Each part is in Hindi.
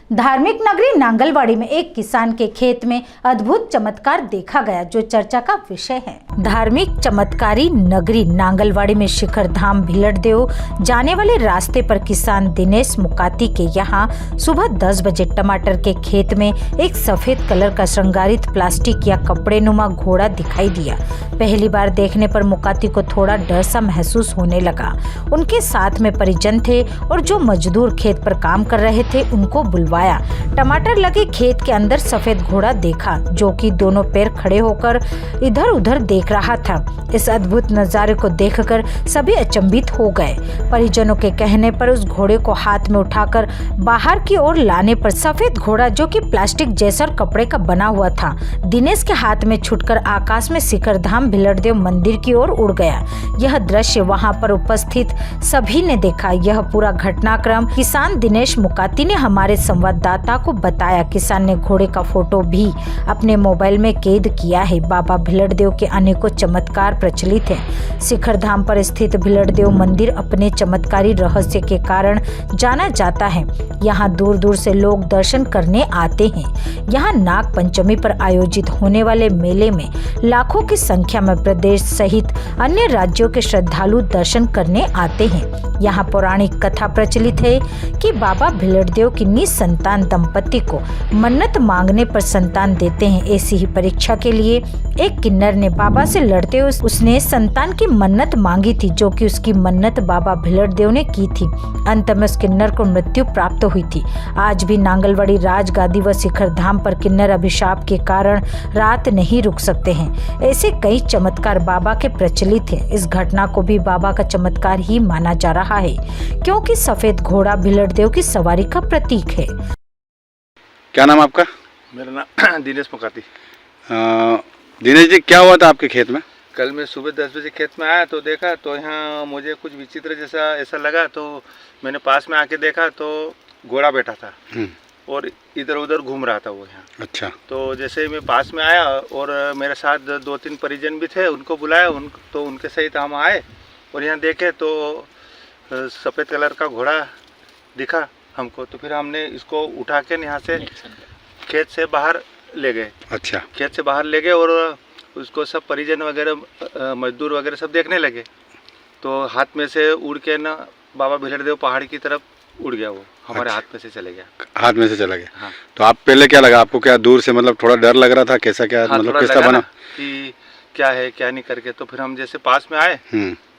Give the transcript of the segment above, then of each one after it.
धार्मिक नगरी नांगलवाड़ी में एक किसान के खेत में अद्भुत चमत्कार देखा गया जो चर्चा का विषय है। धार्मिक चमत्कारी नगरी नांगलवाड़ी में शिखर धाम भिलड़देव जाने वाले रास्ते पर किसान दिनेश मुकाती के यहाँ सुबह 10 बजे टमाटर के खेत में एक सफेद कलर का श्रृंगारित प्लास्टिक या कपड़े नुमा घोड़ा दिखाई दिया। पहली बार देखने पर मुकाती को थोड़ा डर सा महसूस होने लगा। उनके साथ में परिजन थे और जो मजदूर खेत पर काम कर रहे थे उनको बुलवाया। टमाटर लगे खेत के अंदर सफेद घोड़ा देखा जो कि दोनों पैर खड़े होकर इधर उधर देख रहा था। इस अद्भुत नजारे को देखकर सभी अचंभित हो गए। परिजनों के कहने पर उस घोड़े को हाथ में उठाकर बाहर की ओर लाने पर सफेद घोड़ा जो कि प्लास्टिक जैसा कपड़े का बना हुआ था दिनेश के हाथ में छूटकर आकाश में शिखर धाम भिलड़देव मंदिर की ओर उड़ गया। यह दृश्य वहां पर उपस्थित सभी ने देखा। यह पूरा घटनाक्रम किसान दिनेश मुकाती ने हमारे संवाददाता को बताया। किसान ने घोड़े का फोटो भी अपने मोबाइल में कैद किया है। बाबा भिलड़देव के अनेकों चमत्कार प्रचलित हैं। शिखर धाम पर स्थित भिलड़देव मंदिर अपने चमत्कारी रहस्य के कारण जाना जाता है। यहाँ दूर दूर से लोग दर्शन करने आते हैं। यहाँ नाग पंचमी पर आयोजित होने वाले मेले में लाखों की संख्या में प्रदेश सहित अन्य राज्यों के श्रद्धालु दर्शन करने आते हैं। यहाँ पौराणिक कथा प्रचलित है कि बाबा भिलड़देव की निसंतान दंपति को मन्नत मांगने पर संतान देते हैं। ऐसी ही परीक्षा के लिए एक किन्नर ने बाबा से लड़ते हुए उसने संतान की मन्नत मांगी थी जो कि उसकी मन्नत बाबा भिलड़देव ने की थी। अंत में उस किन्नर को मृत्यु प्राप्त हुई थी। आज भी नांगलवाड़ी राजगादी व शिखर धाम पर किन्नर अभिशाप के कारण रात नहीं रुक सकते हैं। ऐसे कई चमत्कार बाबा के प्रचलित हैं। इस घटना को भी बाबा का चमत्कार ही माना जा रहा है क्योंकि सफेद घोड़ा भिलड़देव की सवारी का प्रतीक है। क्या नाम आपका? मेरा नाम दिनेश मुकाती। दिनेश जी, क्या हुआ था आपके खेत में? कल मैं सुबह 10 बजे खेत में आया तो देखा तो यहाँ मुझे कुछ विचित्र जैसा ऐसा लगा तो मैंने पास में आके देखा तो घोड़ा बैठा था और इधर उधर घूम रहा था वो यहाँ। अच्छा। तो जैसे ही मैं पास में आया और मेरे साथ 2-3 परिजन भी थे, उनको बुलाया तो उनके सहित हम आए और यहाँ देखे तो सफ़ेद कलर का घोड़ा दिखा हमको। तो फिर हमने इसको उठा के यहाँ से खेत से बाहर ले गए। अच्छा। खेत से बाहर ले गए और उसको सब परिजन वगैरह मजदूर वगैरह सब देखने लगे तो हाथ में से उड़ के ना बाबा भिलड़देव पहाड़ी की तरफ उड़ गया वो हमारे। अच्छा। हाथ में से चले गया। हाथ में से चला गया। हाँ। तो आप पहले क्या लगा आपको? क्या दूर से मतलब थोड़ा डर लग रहा था? कैसा क्या? हाँ, मतलब किसका बना कि क्या है क्या नहीं करके। तो फिर हम जैसे पास में आए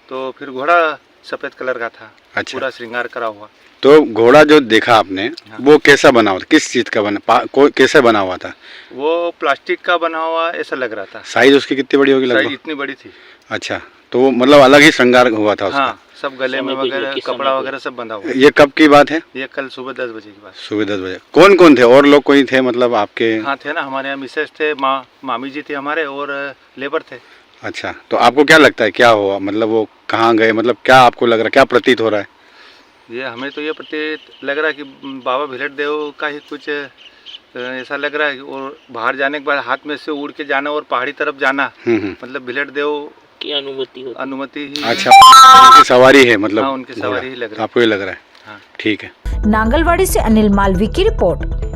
तो फिर घोड़ा सफेद कलर का था। अच्छा। पूरा श्रृंगार करा हुआ। तो घोड़ा जो देखा आपने, हाँ, वो कैसा बना हुआ था? किस चीज का बना कैसे बना हुआ था? वो प्लास्टिक का बना हुआ ऐसा लग रहा था। साइज उसकी कितनी बड़ी होगी? साइज इतनी बड़ी थी। अच्छा। तो वो मतलब अलग ही श्रृंगार हुआ था उसका। हाँ, सब गले में वगैरह कपड़ा वगैरह सब बंधा हुआ। ये कब की बात है? ये कल सुबह 10 बजे की बात। सुबह 10 बजे। कौन कौन थे? और लोग कोई थे मतलब आपके? हाँ थे ना, हमारे यहाँ मिसेज थे, मामी जी थे हमारे और लेबर थे। अच्छा। तो आपको क्या लगता है क्या हुआ? मतलब वो कहाँ गए? मतलब क्या आपको लग रहा है, क्या प्रतीत हो रहा है? ये हमें तो ये प्रतीत लग रहा है कि बाबा भिलड़देव का ही कुछ ऐसा लग रहा है। और बाहर जाने के बाद हाथ में से उड़ के जाना और पहाड़ी तरफ जाना, मतलब भिलड़देव की अनुमति ही। अच्छा, उनकी सवारी है मतलब? हाँ, उनकी सवारी ही लग रहा है। आपको ये लग रहा है? हाँ। ठीक है। नांगलवाड़ी से अनिल मालवी की रिपोर्ट।